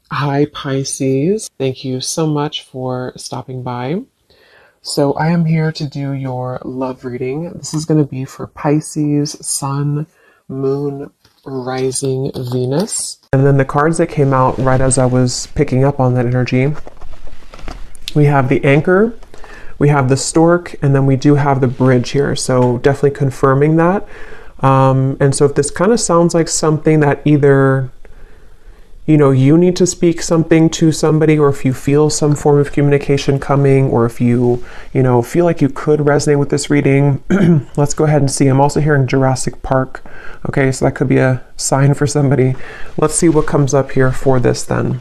Hi, Pisces. Thank you so much for stopping by. So, I am here to do your love reading. This is going to be for Pisces, Sun, Moon, Rising, Venus. And then the cards that came out right as I was picking up on that energy, we have the Anchor, we have the Stork, and then we do have the Bridge here. So, definitely confirming that. And so, if this kind of sounds like something that either you need to speak something to somebody, or if you feel some form of communication coming, or if you feel like you could resonate with this reading, let's go ahead and see. I'm also hearing Jurassic Park. Okay, so that could be a sign for somebody. Let's see what comes up here for this then.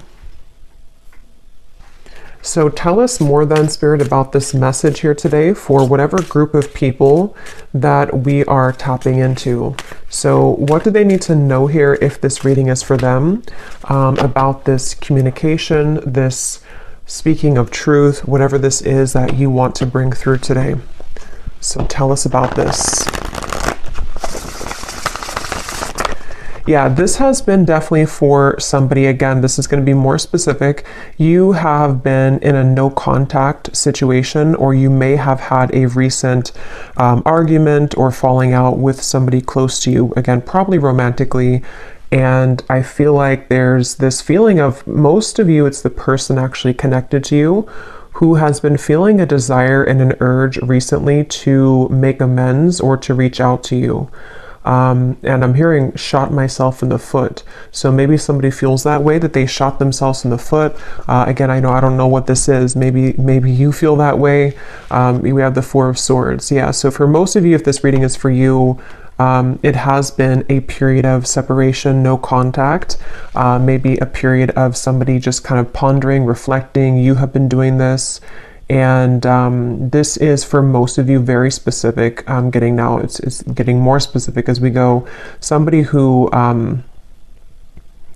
So tell us more then, Spirit, about this message here today for whatever group of people that we are tapping into. So what do they need to know here if this reading is for them, about this communication, this speaking of truth, whatever this is that you want to bring through today. So tell us about this. Yeah, this has been definitely for somebody. Again, this is going to be more specific. You have been in a no contact situation, or you may have had a recent argument or falling out with somebody close to you. Again, probably romantically. And I feel like there's this feeling of, most of you, it's the person actually connected to you who has been feeling a desire and an urge recently to make amends or to reach out to you. And I'm hearing shot myself in the foot. So maybe somebody feels that way, that they shot themselves in the foot. Again, I don't know what this is. Maybe you feel that way. We have the Four of Swords. Yeah. So for most of you, if this reading is for you, it has been a period of separation, no contact, maybe a period of somebody just kind of pondering, reflecting. You have been doing this. And this is for most of you very specific. I'm getting now, it's getting more specific as we go. Somebody who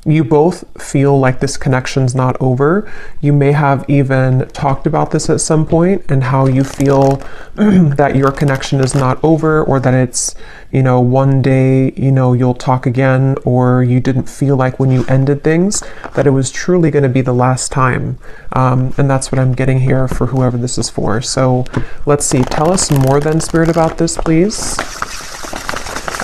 you both feel like this connection's not over. You may have even talked about this at some point, and how you feel that your connection is not over, or that it's, one day, you'll talk again, or you didn't feel like when you ended things that it was truly going to be the last time. And that's what I'm getting here for whoever this is for. So let's see. Tell us more then, Spirit, about this, please.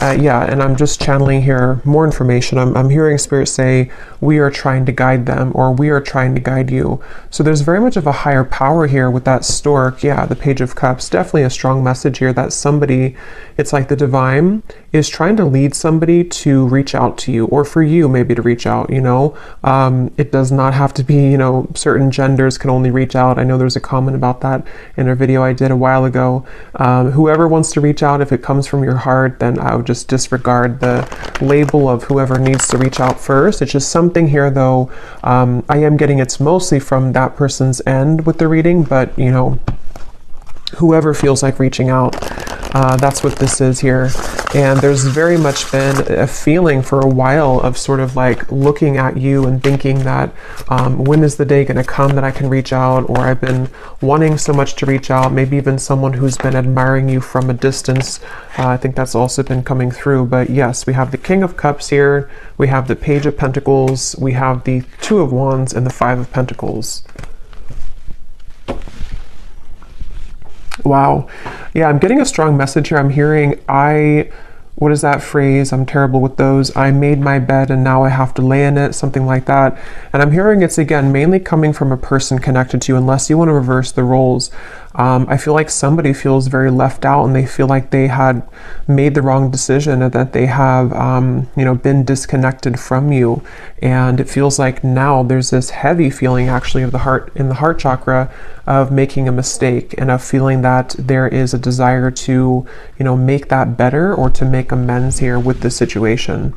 Yeah, and I'm just channeling here more information. I'm hearing Spirit say, we are trying to guide them, or we are trying to guide you. So there's very much of a higher power here with that Stork. Yeah, the Page of Cups, definitely a strong message here that somebody, it's like the divine is trying to lead somebody to reach out to you, or for you maybe to reach out, It does not have to be, certain genders can only reach out. I know there's a comment about that in a video I did a while ago. Whoever wants to reach out, if it comes from your heart, then I would just disregard the label of whoever needs to reach out first. It's just something here, though. I am getting it's mostly from that person's end with the reading, but whoever feels like reaching out, that's what this is here. And there's very much been a feeling for a while of sort of like looking at you and thinking that when is the day going to come that I can reach out, or I've been wanting so much to reach out. Maybe even someone who's been admiring you from a distance. I think that's also been coming through. But yes, we have the King of Cups here, we have the Page of Pentacles, we have the Two of Wands, and the Five of Pentacles. Wow. Yeah, I'm getting a strong message here. I'm hearing, what is that phrase? I'm terrible with those. I made my bed and now I have to lay in it, something like that. And I'm hearing it's, again, mainly coming from a person connected to you, unless you want to reverse the roles. I feel like somebody feels very left out, and they feel like they had made the wrong decision, and that they have, been disconnected from you. And it feels like now there's this heavy feeling actually of the heart, in the heart chakra, of making a mistake, and of feeling that there is a desire to, make that better, or to make amends here with the situation.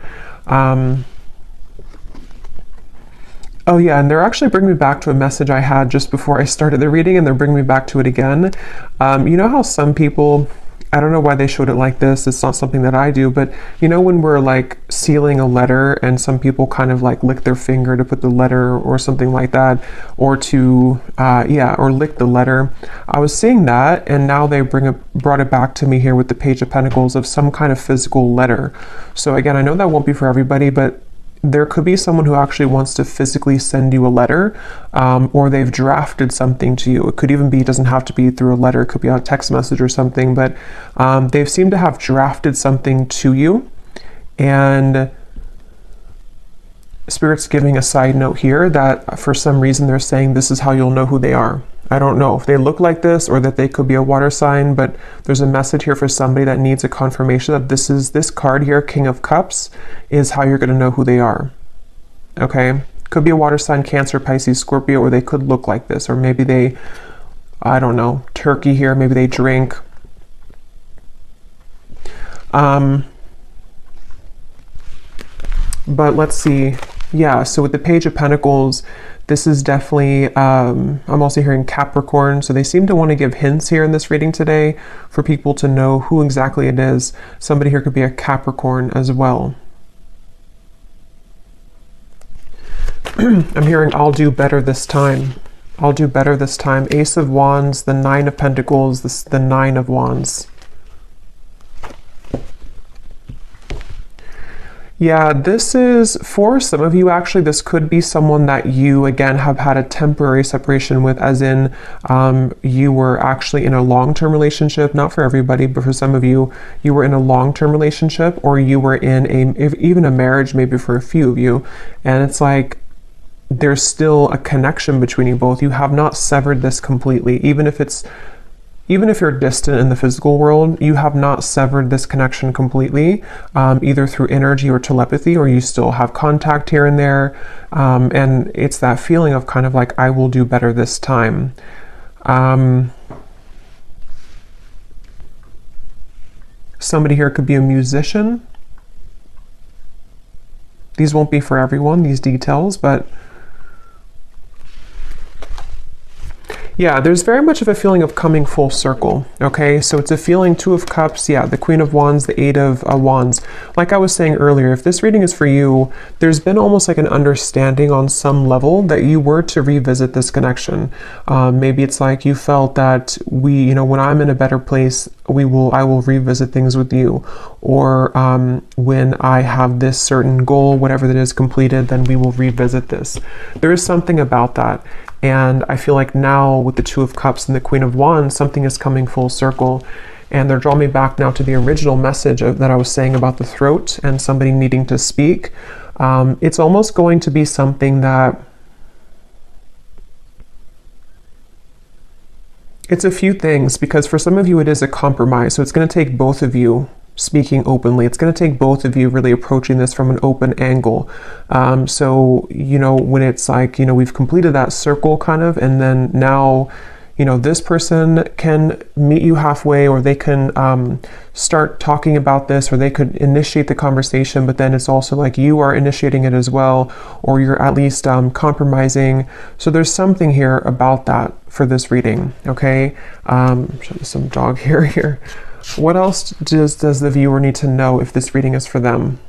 Oh yeah, and they're actually bringing me back to a message I had just before I started the reading, and they're bringing me back to it again. You know how some people, I don't know why they showed it like this. It's not something that I do, but when we're like sealing a letter, and some people kind of like lick their finger to put the letter, or something like that, or to, or lick the letter. I was seeing that, and now they brought it back to me here with the Page of Pentacles, of some kind of physical letter. So again, I know that won't be for everybody, but there could be someone who actually wants to physically send you a letter, or they've drafted something to you. It could even be, it doesn't have to be through a letter, it could be a text message or something, but they've seemed to have drafted something to you. And Spirit's giving a side note here that for some reason they're saying this is how you'll know who they are. I don't know if they look like this or that they could be a water sign, but there's a message here for somebody that needs a confirmation that this card here, King of Cups, is how you're going to know who they are. Okay? Could be a water sign, Cancer, Pisces, Scorpio, or they could look like this, or maybe they, I don't know, Turkey here, maybe they drink. But let's see. Yeah, so with the Page of Pentacles, this is definitely, I'm also hearing Capricorn, so they seem to want to give hints here in this reading today for people to know who exactly it is. Somebody here could be a Capricorn as well. I'm hearing, I'll do better this time. I'll do better this time. Ace of Wands, the Nine of Pentacles, the Nine of Wands. Yeah, this is, for some of you, actually, this could be someone that you, again, have had a temporary separation with, as in you were actually in a long-term relationship. Not for everybody, but for some of you, you were in a long-term relationship, or you were in even a marriage, maybe for a few of you. And it's like, there's still a connection between you both. You have not severed this completely. Even if you're distant in the physical world, you have not severed this connection completely, either through energy or telepathy, or you still have contact here and there. And it's that feeling of kind of like, I will do better this time. Somebody here could be a musician. These won't be for everyone, these details, but yeah, there's very much of a feeling of coming full circle, okay? So it's a feeling, Two of Cups, yeah, the Queen of Wands, the Eight of Wands. Like I was saying earlier, if this reading is for you, there's been almost like an understanding on some level that you were to revisit this connection. Maybe it's like you felt that when I'm in a better place, I will revisit things with you. Or when I have this certain goal, whatever that is completed, then we will revisit this. There is something about that. And I feel like now with the Two of Cups and the Queen of Wands, something is coming full circle. And they're drawing me back now to the original message that I was saying about the throat and somebody needing to speak. It's almost going to be something that, it's a few things, because for some of you it is a compromise. So it's going to take both of you speaking openly. It's going to take both of you really approaching this from an open angle. So, when it's like, we've completed that circle kind of, and then now, this person can meet you halfway, or they can start talking about this, or they could initiate the conversation, but then it's also like you are initiating it as well, or you're at least compromising. So there's something here about that for this reading, okay? Show you some dog hair here. What else does the viewer need to know if this reading is for them?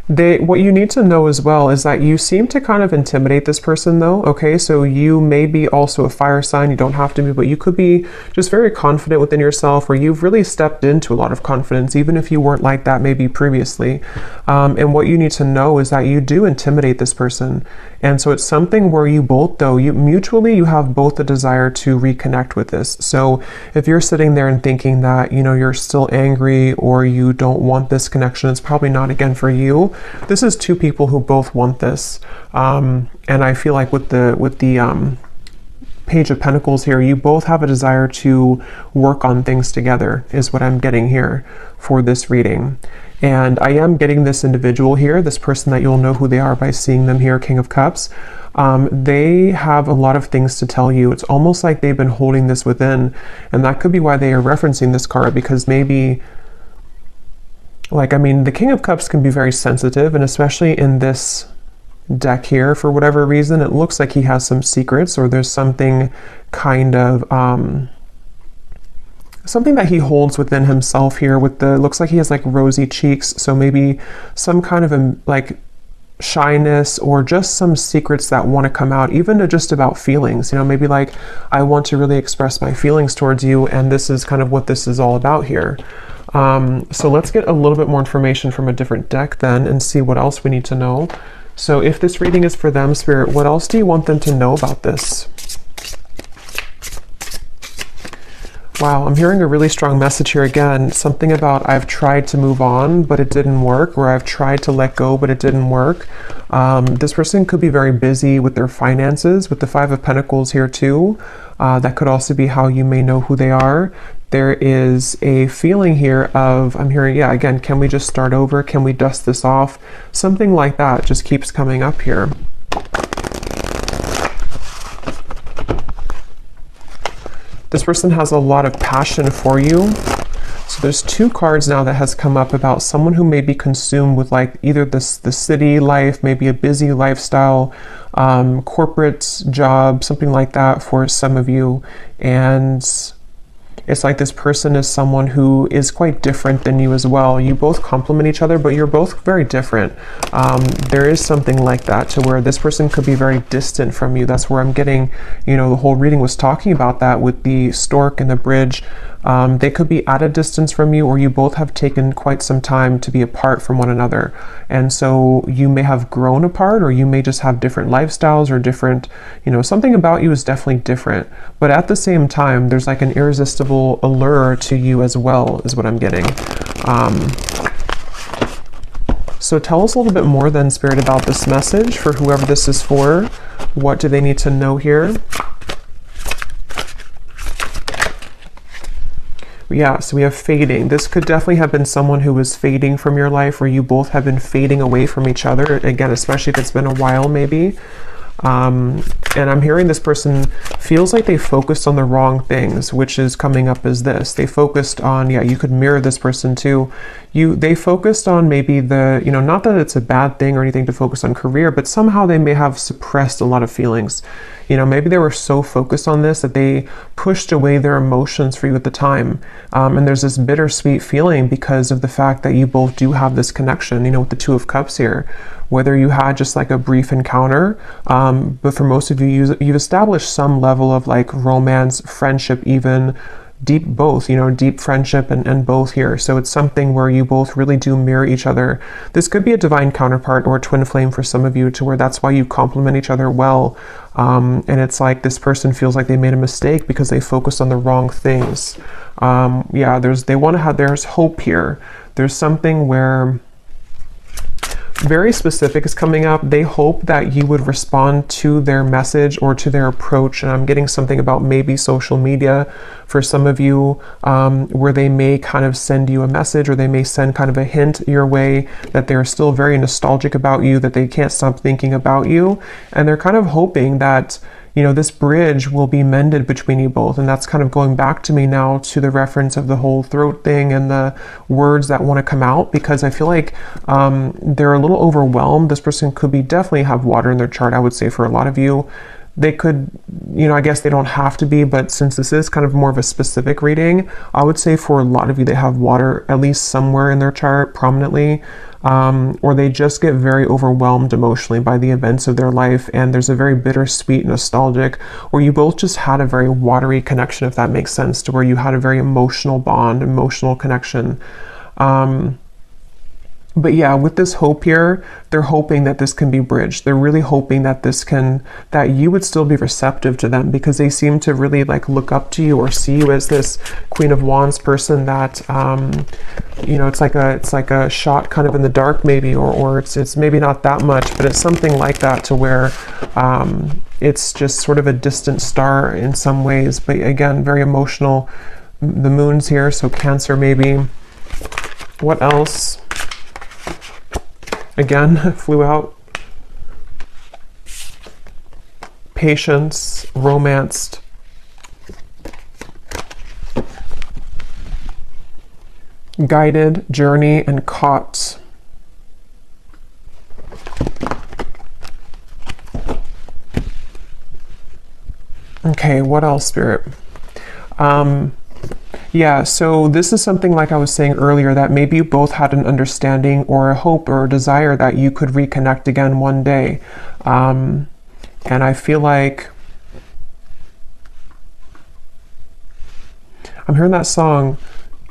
What you need to know as well is that you seem to kind of intimidate this person though, okay? So you may be also a fire sign, you don't have to be, but you could be just very confident within yourself, or you've really stepped into a lot of confidence, even if you weren't like that maybe previously. And what you need to know is that you do intimidate this person. And so it's something where you both though, you have both a desire to reconnect with this. So if you're sitting there and thinking that, you're still angry, or you don't want this connection, it's probably not again for you. This is two people who both want this. And I feel like with the Page of Pentacles here, you both have a desire to work on things together, is what I'm getting here for this reading. And I am getting this individual here, this person that you'll know who they are by seeing them here, King of Cups. They have a lot of things to tell you. It's almost like they've been holding this within, and that could be why they are referencing this card, because maybe, the King of Cups can be very sensitive, and especially in this deck here, for whatever reason, it looks like he has some secrets, or there's something kind of, something that he holds within himself here looks like he has like rosy cheeks. So maybe some kind of shyness, or just some secrets that want to come out, even just about feelings, maybe like, I want to really express my feelings towards you, and this is kind of what this is all about here. So let's get a little bit more information from a different deck then and see what else we need to know. So if this reading is for them, Spirit, what else do you want them to know about this? Wow, I'm hearing a really strong message here again. Something about I've tried to move on, but it didn't work, or I've tried to let go, but it didn't work. This person could be very busy with their finances, with the Five of Pentacles here too. That could also be how you may know who they are. There is a feeling here of, I'm hearing, yeah, again, can we just start over? Can we dust this off? Something like that just keeps coming up here. This person has a lot of passion for you. So there's two cards now that has come up about someone who may be consumed with like either the city life, maybe a busy lifestyle, corporate job, something like that for some of you. And it's like this person is someone who is quite different than you as well. You both complement each other, but you're both very different. There is something like that to where this person could be very distant from you. That's where I'm getting, you know, the whole reading was talking about that with the stork and the bridge. They could be at a distance from you, or you both have taken quite some time to be apart from one another. And so you may have grown apart, or you may just have different lifestyles or different, you know, something about you is definitely different. But at the same time, there's like an irresistible allure to you as well, is what I'm getting. So tell us a little bit more then, Spirit, about this message for whoever this is for. What do they need to know here? Yeah, so we have fading. This could definitely have been someone who was fading from your life, or you both have been fading away from each other. Again, especially if it's been a while, maybe. And I'm hearing this person feels like they focused on the wrong things, which is coming up as this. They focused on, yeah, you could mirror this person too. They focused on maybe the, you know, not that it's a bad thing or anything to focus on career, but somehow they may have suppressed a lot of feelings. You know, maybe they were so focused on this that they pushed away their emotions for you at the time. And there's this bittersweet feeling because of the fact that you both do have this connection, you know, with the Two of Cups here. Whether you had just like a brief encounter, but for most of you, you've established some level of like romance, friendship, even deep both, you know, deep friendship and both here. So it's something where you both really do mirror each other. This could be a divine counterpart or a twin flame for some of you, to where that's why you complement each other well. And it's like this person feels like they made a mistake because they focused on the wrong things. Yeah, there's hope here. There's something where very specific is coming up. They hope that you would respond to their message or to their approach. And I'm getting something about maybe social media for some of you, where they may kind of send you a message, or they may send kind of a hint your way that they're still very nostalgic about you, that they can't stop thinking about you. And they're kind of hoping that, you know, this bridge will be mended between you both. And that's kind of going back to me now to the reference of the whole throat thing and the words that want to come out, because I feel like they're a little overwhelmed. This person could be definitely have water in their chart, I would say, for a lot of you. They could, you know, I guess they don't have to be, but since this is kind of more of a specific reading, I would say for a lot of you, they have water at least somewhere in their chart prominently. Or they just get very overwhelmed emotionally by the events of their life, and there's a very bittersweet, nostalgic, or you both just had a very watery connection, if that makes sense, to where you had a very emotional bond, emotional connection. But yeah, with this hope here, they're hoping that this can be bridged. They're really hoping that that you would still be receptive to them, because they seem to really like look up to you or see you as this Queen of Wands person that, you know, it's like a shot kind of in the dark maybe, or it's maybe not that much, but it's something like that, to where it's just sort of a distant star in some ways. But again, very emotional. The moon's here, so Cancer maybe. What else? Again, flew out. Patience, romanced. Guided, journey, and caught. Okay, what else, Spirit? Yeah, so this is something like I was saying earlier, that maybe you both had an understanding or a hope or a desire that you could reconnect again one day. And I feel like I'm hearing that song,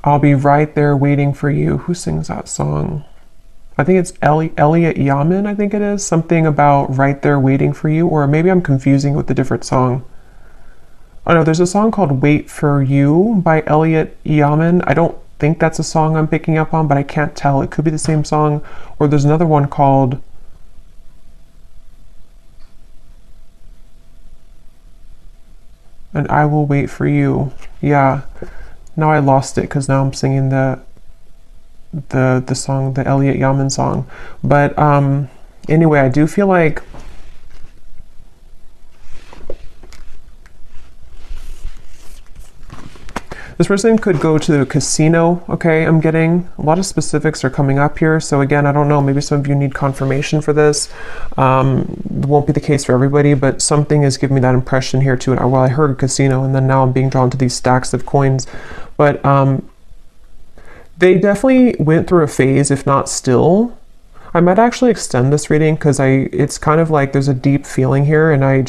I'll be right there waiting for you. Who sings that song? I think it's Elliot Yamin, I think it is. Something about right there waiting for you, or maybe I'm confusing with a different song. Oh no, there's a song called Wait for You by Elliot Yamin. I don't think that's a song I'm picking up on, but I can't tell. It could be the same song. Or there's another one called And I Will Wait for You. Yeah. Now I lost it because now I'm singing the song, the Elliot Yamin song. But anyway, I do feel like this person could go to the casino, okay? I'm getting a lot of specifics are coming up here. So again, I don't know, maybe some of you need confirmation for this. It won't be the case for everybody, but something is giving me that impression here too. Well, I heard casino, and then now I'm being drawn to these stacks of coins. But they definitely went through a phase, if not still. I might actually extend this reading because it's kind of like there's a deep feeling here, and I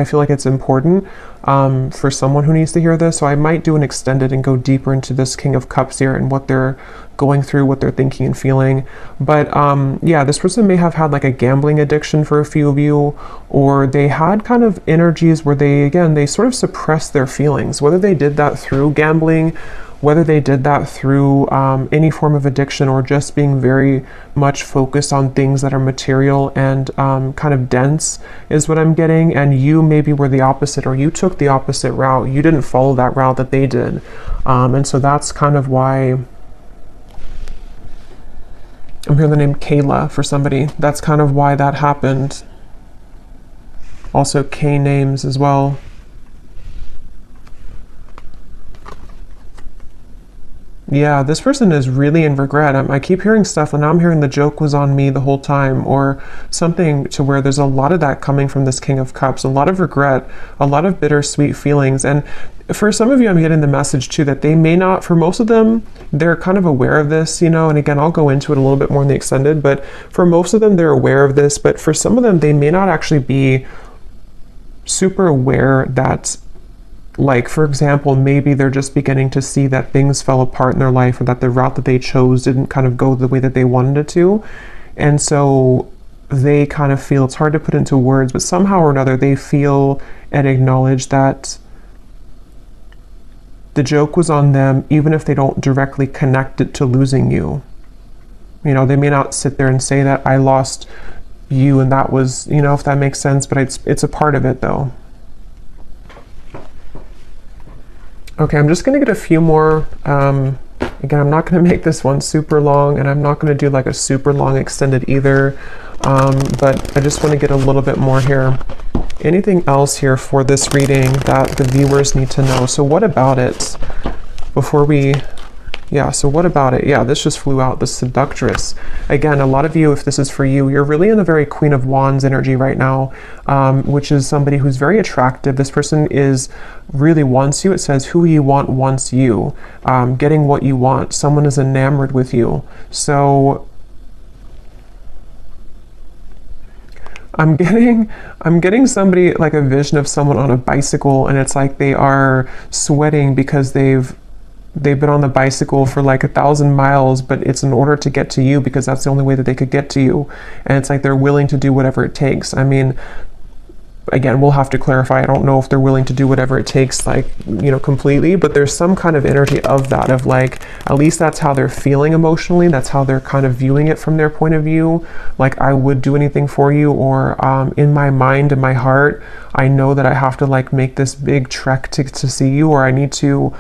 feel like it's important for someone who needs to hear this. So I might do an extended and go deeper into this King of Cups here and what they're going through, what they're thinking and feeling. But yeah, this person may have had like a gambling addiction for a few of you, or they had kind of energies where they sort of suppressed their feelings, whether they did that through gambling, whether they did that through any form of addiction, or just being very much focused on things that are material and kind of dense is what I'm getting. And you maybe were the opposite, or you took the opposite route. You didn't follow that route that they did. And so that's kind of why I'm hearing the name Kayla for somebody. That's kind of why that happened. Also K names as well. Yeah, this person is really in regret. I keep hearing stuff, and now I'm hearing the joke was on me the whole time, or something to where there's a lot of that coming from this King of Cups, a lot of regret, a lot of bittersweet feelings. And for some of you, I'm getting the message too that they may not, for most of them, they're kind of aware of this, you know, and again, I'll go into it a little bit more in the extended, but for most of them, they're aware of this, but for some of them, they may not actually be super aware that, like, for example, maybe they're just beginning to see that things fell apart in their life, or that the route that they chose didn't kind of go the way that they wanted it to. And so they kind of feel, it's hard to put into words, but somehow or another, they feel and acknowledge that the joke was on them, even if they don't directly connect it to losing you. You know, they may not sit there and say that I lost you and that was, you know, if that makes sense, but it's a part of it though. Okay, I'm just going to get a few more. Again, I'm not going to make this one super long, and I'm not going to do like a super long extended either, but I just want to get a little bit more here. Anything else here for this reading that the viewers need to know? So what about it before we... Yeah, so what about it? Yeah, this just flew out, the Seductress. Again, a lot of you, if this is for you, you're really in a very Queen of Wands energy right now, which is somebody who's very attractive. This person really wants you. It says who you want wants you, getting what you want. Someone is enamored with you. So I'm getting somebody, like a vision of someone on a bicycle, and it's like they are sweating because they've been on the bicycle for like 1,000 miles, but it's in order to get to you because that's the only way that they could get to you. And it's like they're willing to do whatever it takes. I mean, again, we'll have to clarify. I don't know if they're willing to do whatever it takes, like, you know, completely, but there's some kind of energy of that, of like, at least that's how they're feeling emotionally. That's how they're kind of viewing it from their point of view. Like, I would do anything for you, or in my mind, in my heart, I know that I have to like make this big trek to see you, or I need to,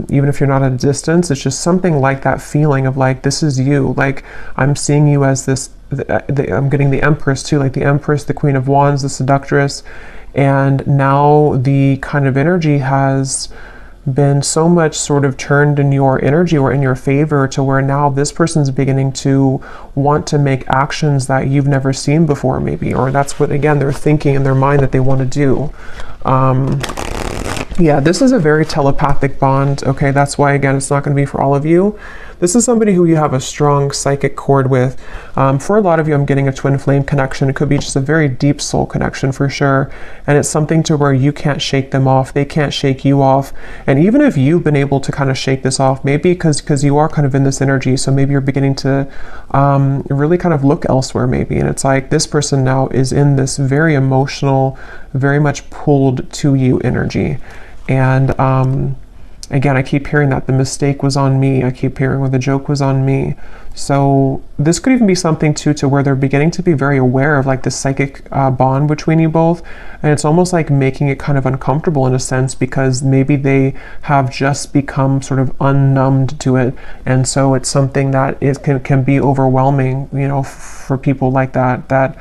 even if you're not at a distance, it's just something like that feeling of like, this is you. Like, I'm seeing you as this, I'm getting the Empress too, like the Empress, the Queen of Wands, the Seductress. And now the kind of energy has been so much sort of turned in your energy or in your favor, to where now this person's beginning to want to make actions that you've never seen before maybe, or that's what, again, they're thinking in their mind that they want to do. Yeah, this is a very telepathic bond. Okay, that's why, again, it's not going to be for all of you. this is somebody who you have a strong psychic cord with. For a lot of you, I'm getting a twin flame connection. It could be just a very deep soul connection for sure. And it's something to where you can't shake them off. They can't shake you off. And even if you've been able to kind of shake this off, maybe because you are kind of in this energy, so maybe you're beginning to really kind of look elsewhere maybe. And it's like this person now is in this very emotional, very much pulled to you energy. And again, I keep hearing that the mistake was on me. I keep hearing where the joke was on me. So this could even be something too, to where they're beginning to be very aware of like the psychic bond between you both. And it's almost like making it kind of uncomfortable in a sense, because maybe they have just become sort of unnumbed to it. And so it's something that can be overwhelming, you know, for people like that,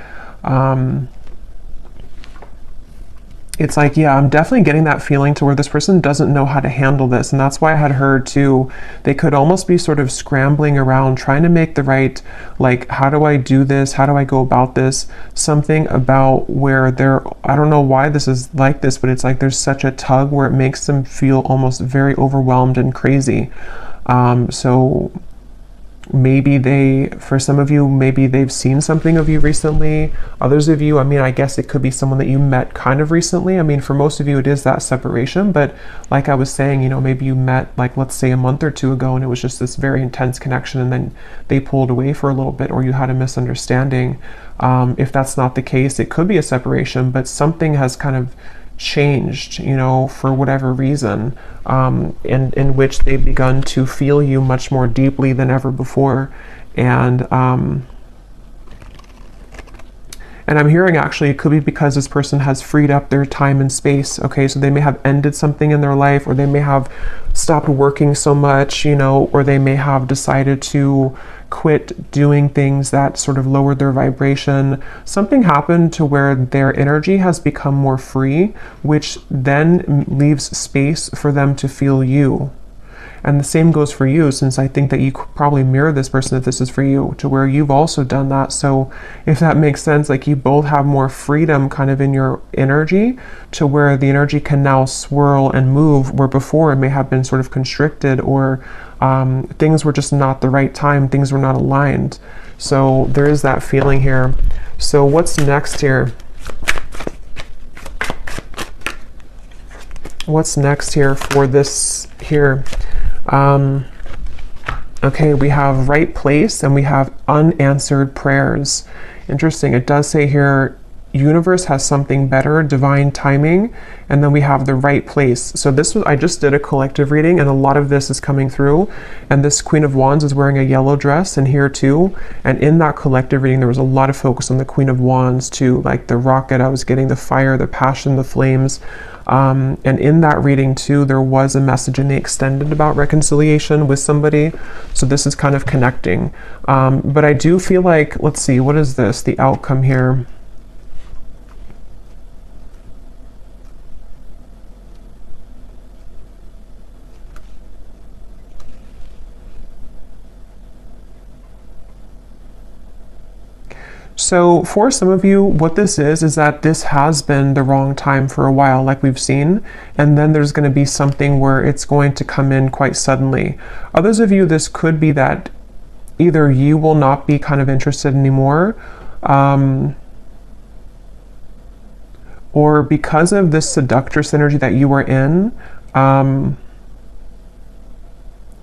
it's like, yeah, I'm definitely getting that feeling to where this person doesn't know how to handle this. And that's why I had heard too, they could almost be sort of scrambling around trying to make the right, like, how do I do this? How do I go about this? Something about where I don't know why this is like this, but it's like there's such a tug where it makes them feel almost very overwhelmed and crazy. So maybe for some of you, maybe they've seen something of you recently. Others of you, I mean, I guess it could be someone that you met kind of recently. I mean, for most of you, it is that separation. But like I was saying, you know, maybe you met, like, let's say a month or two ago, and it was just this very intense connection, and then they pulled away for a little bit, or you had a misunderstanding. If that's not the case, it could be a separation, but something has kind of changed, you know, for whatever reason, in which they've begun to feel you much more deeply than ever before. And I'm hearing actually it could be because this person has freed up their time and space. Okay, so they may have ended something in their life, or they may have stopped working so much, you know, or they may have decided to quit doing things that sort of lowered their vibration. Something happened to where their energy has become more free, which then leaves space for them to feel you. And the same goes for you, since I think that you could probably mirror this person if this is for you, to where you've also done that. So if that makes sense, like you both have more freedom kind of in your energy, to where the energy can now swirl and move, where before it may have been sort of constricted, or things were just not the right time, things were not aligned. So there is that feeling here. So what's next here? What's next here for this here? Okay, we have right place and we have unanswered prayers. Interesting. It does say here, universe has something better, divine timing, and then we have the right place. So I just did a collective reading, and a lot of this is coming through, and this Queen of Wands is wearing a yellow dress, and here too, and in that collective reading there was a lot of focus on the Queen of Wands too, like the rocket, I was getting the fire, the passion, the flames. And in that reading too, there was a message in the extended about reconciliation with somebody. So this is kind of connecting. But I do feel like, let's see, what is this? The outcome here. So for some of you, what this is that this has been the wrong time for a while, like we've seen, and then there's going to be something where it's going to come in quite suddenly. Others of you, this could be that either you will not be kind of interested anymore, or because of this seductress energy that you were in,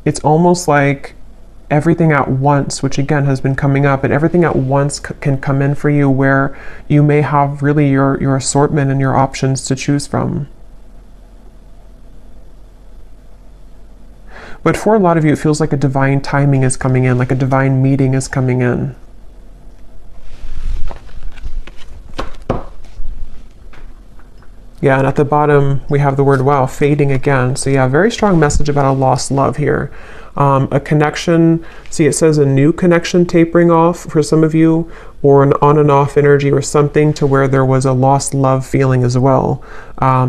it's almost like everything at once, which again has been coming up, and everything at once can come in for you, where you may have really your assortment and your options to choose from. But for a lot of you, it feels like a divine timing is coming in, like a divine meeting is coming in. Yeah, and at the bottom we have the word, wow, fading again. So yeah, very strong message about a lost love here. A connection, see it says a new connection tapering off for some of you, or an on and off energy, or something to where there was a lost love feeling as well.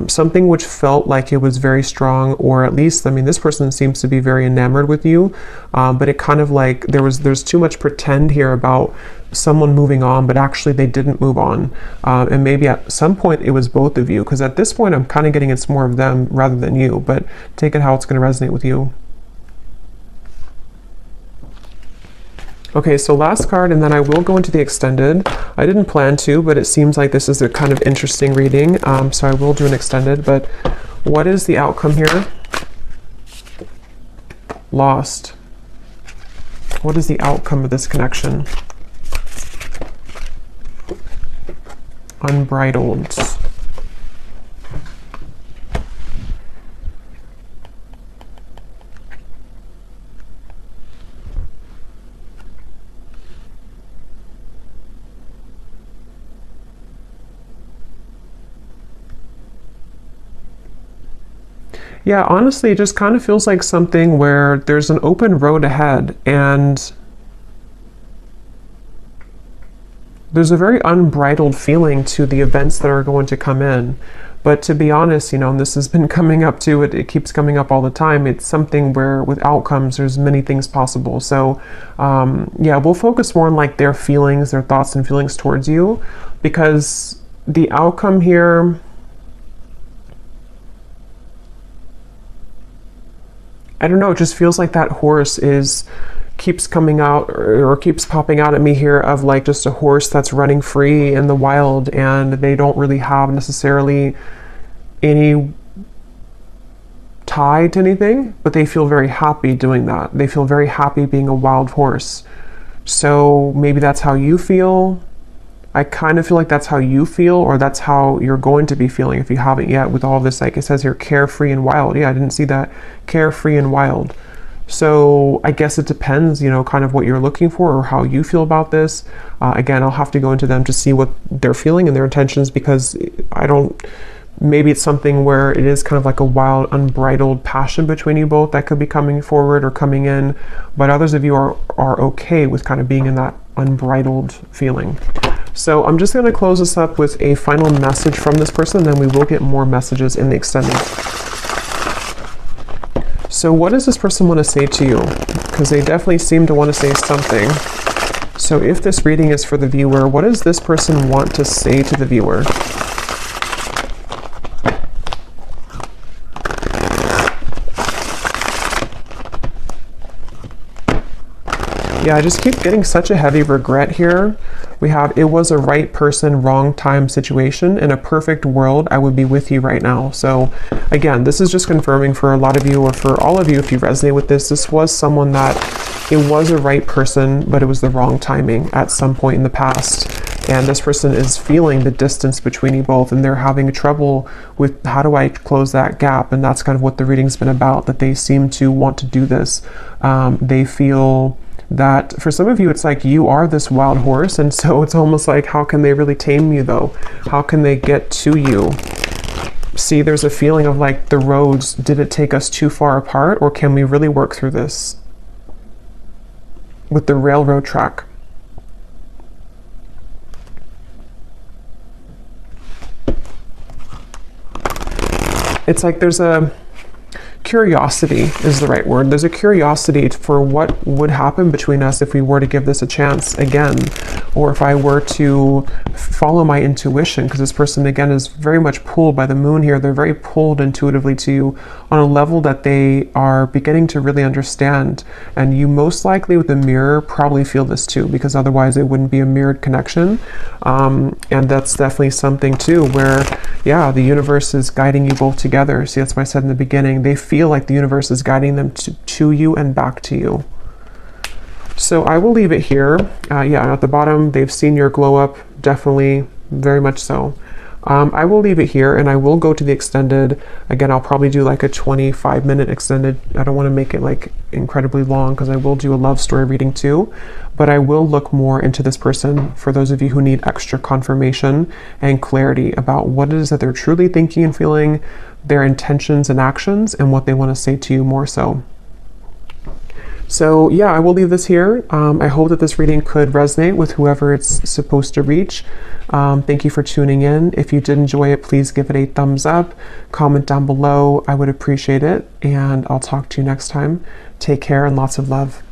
Something which felt like it was very strong, or at least, I mean, this person seems to be very enamored with you, but it kind of like there's too much pretend here about someone moving on, but actually they didn't move on. And maybe at some point it was both of you, because at this point I'm kind of getting it's more of them rather than you, but take it how it's going to resonate with you. Okay, so last card, and then I will go into the extended. I didn't plan to, but it seems like this is a kind of interesting reading, so I will do an extended. But what is the outcome here? Lost. What is the outcome of this connection? Unbridled. Yeah, honestly, it just kind of feels like something where there's an open road ahead and there's a very unbridled feeling to the events that are going to come in. But to be honest, you know, and this has been coming up too, it keeps coming up all the time. It's something where with outcomes, there's many things possible. So yeah, we'll focus more on like their feelings, their thoughts and feelings towards you, because the outcome here, I don't know, it just feels like that horse keeps coming out or keeps popping out at me here of like just a horse that's running free in the wild, and they don't really have necessarily any tie to anything, but they feel very happy doing that. They feel very happy being a wild horse. So maybe that's how you feel. I kind of feel like that's how you feel, or that's how you're going to be feeling if you haven't yet, with all of this, like it says here, carefree and wild. Yeah, I didn't see that. Carefree and wild. So I guess it depends, you know, kind of what you're looking for or how you feel about this. Again, I'll have to go into them to see what they're feeling and their intentions, because maybe it's something where it is kind of like a wild, unbridled passion between you both that could be coming forward or coming in, but others of you are okay with kind of being in that unbridled feeling. So I'm just going to close this up with a final message from this person, then we will get more messages in the extended. So what does this person want to say to you? Because they definitely seem to want to say something. So if this reading is for the viewer, what does this person want to say to the viewer? Yeah, I just keep getting such a heavy regret here. We have, it was a right person, wrong time situation. In a perfect world, I would be with you right now. So again, this is just confirming for a lot of you, or for all of you, if you resonate with this, this was someone that it was a right person, but it was the wrong timing at some point in the past. And this person is feeling the distance between you both, and they're having trouble with how do I close that gap. And that's kind of what the reading's been about, that they seem to want to do this. They feel that for some of you, it's like you are this wild horse, and so it's almost like, how can they really tame you though? How can they get to you? See, there's a feeling of like the roads, did it take us too far apart, or can we really work through this with the railroad track? It's like there's a curiosity is the right word. There's a curiosity for what would happen between us if we were to give this a chance again, or if I were to follow my intuition, because this person again is very much pulled by the moon here. They're very pulled intuitively to you on a level that they are beginning to really understand. And you most likely with the mirror probably feel this too, because otherwise it wouldn't be a mirrored connection. And that's definitely something too where, yeah, the universe is guiding you both together. See, that's why I said in the beginning, they feel like the universe is guiding them to you and back to you. So I will leave it here. Yeah, at the bottom, they've seen your glow up, definitely, very much so. I will leave it here, and I will go to the extended. Again, I'll probably do like a 25-minute extended. I don't want to make it like incredibly long, because I will do a love story reading too, but I will look more into this person for those of you who need extra confirmation and clarity about what it is that they're truly thinking and feeling, their intentions and actions, and what they want to say to you more so. So yeah, I will leave this here. I hope that this reading could resonate with whoever it's supposed to reach. Thank you for tuning in. If you did enjoy it, please give it a thumbs up, comment down below. I would appreciate it, and I'll talk to you next time. Take care and lots of love.